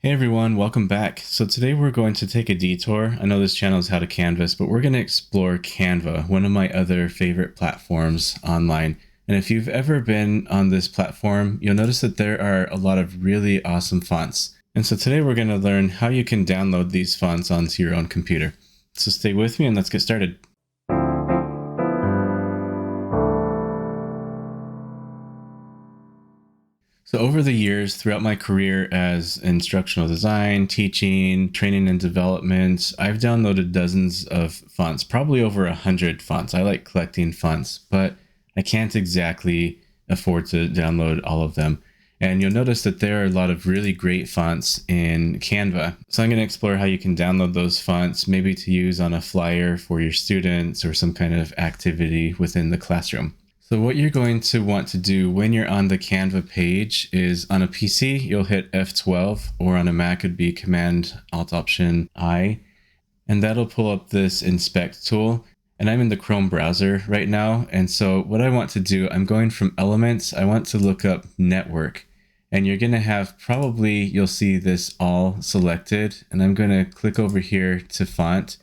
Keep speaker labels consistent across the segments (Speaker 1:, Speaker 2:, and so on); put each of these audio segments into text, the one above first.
Speaker 1: Hey everyone, welcome back. So today we're going to take a detour. I know this channel is How to Canvas, but we're going to explore Canva, one of my other favorite platforms online. And if you've ever been on this platform, you'll notice that there are a lot of really awesome fonts. And so today we're going to learn how you can download these fonts onto your own computer. So stay with me and let's get started. So over the years, throughout my career as instructional design, teaching, training and development, I've downloaded dozens of fonts, probably over 100 fonts. I like collecting fonts, but I can't exactly afford to download all of them. And you'll notice that there are a lot of really great fonts in Canva. So I'm going to explore how you can download those fonts, maybe to use on a flyer for your students or some kind of activity within the classroom. So what you're going to want to do when you're on the Canva page is on a PC, you'll hit F12, or on a Mac, it'd be Command-Alt-Option-I, and that'll pull up this inspect tool. And I'm in the Chrome browser right now. And so what I want to do, I'm going from elements, I want to look up network. And you're going to have you'll see this all selected. And I'm going to click over here to font.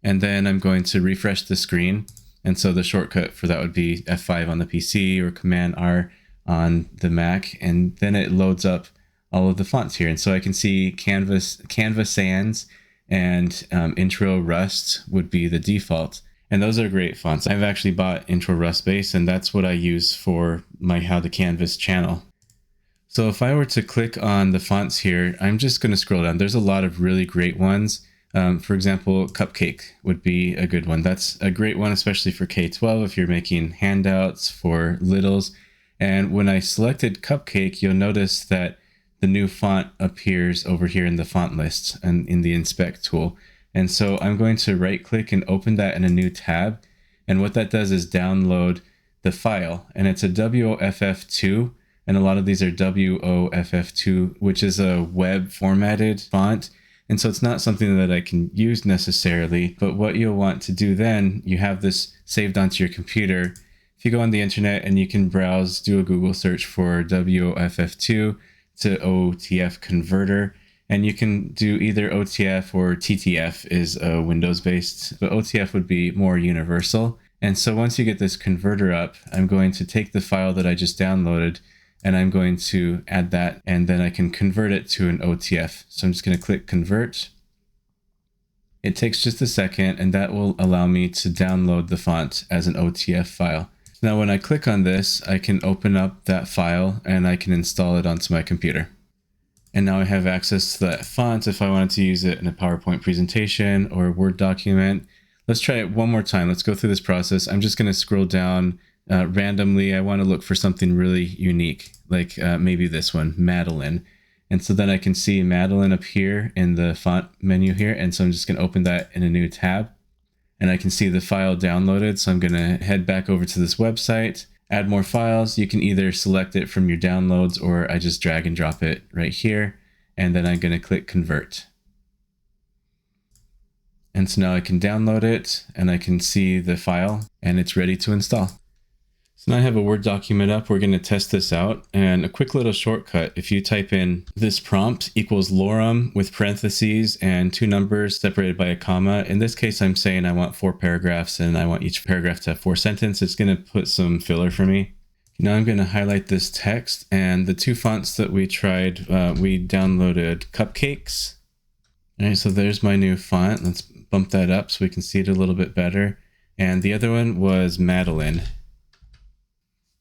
Speaker 1: And then I'm going to refresh the screen. And so the shortcut for that would be F5 on the PC or Command R on the Mac. And then it loads up all of the fonts here. And so I can see Canva Sans and Intro Rust would be the default. And those are great fonts. I've actually bought Intro Rust base, and that's what I use for my How to Canvas channel. So if I were to click on the fonts here, I'm just going to scroll down. There's a lot of really great ones. For example, Cupcake would be a good one. That's a great one, especially for K-12 if you're making handouts for littles. And when I selected Cupcake, you'll notice that the new font appears over here in the font list and in the inspect tool. And so I'm going to right click and open that in a new tab. And what that does is download the file, and it's a WOFF2. And a lot of these are WOFF2, which is a web formatted font. And so it's not something that I can use necessarily, but what you'll want to do then, you have this saved onto your computer. If you go on the internet and you can browse, do a Google search for WOFF2 to OTF converter, and you can do either OTF or TTF is a Windows-based, but OTF would be more universal. And so once you get this converter up, I'm going to take the file that I just downloaded and I'm going to add that, and then I can convert it to an OTF. So I'm just going to click convert. It takes just a second, and that will allow me to download the font as an OTF file. Now, when I click on this, I can open up that file and I can install it onto my computer. And now I have access to that font if I wanted to use it in a PowerPoint presentation or a Word document. Let's try it one more time. Let's go through this process. I'm just going to scroll down randomly. I want to look for something really unique, like maybe this one, Madeline. And so then I can see Madeline appear in the font menu here. And so I'm just going to open that in a new tab. And I can see the file downloaded. So I'm going to head back over to this website, add more files. You can either select it from your downloads, or I just drag and drop it right here. And then I'm going to click convert. And so now I can download it and I can see the file and it's ready to install. So now I have a Word document up. We're going to test this out. And a quick little shortcut, if you type in this prompt equals lorem with parentheses and two numbers separated by a comma. In this case, I'm saying I want 4 paragraphs and I want each paragraph to have 4 sentences. It's going to put some filler for me. Now I'm going to highlight this text, and the 2 fonts that we tried, we downloaded Cupcakes. All right, so there's my new font. Let's bump that up so we can see it a little bit better. And the other one was Madeline.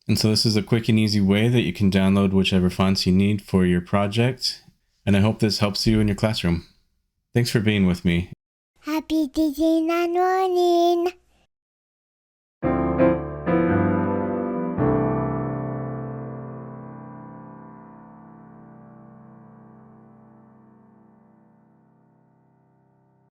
Speaker 1: And so this is a quick and easy way that you can download whichever fonts you need for your project. And I hope this helps you in your classroom. Thanks for being with me.
Speaker 2: Happy teaching and learning.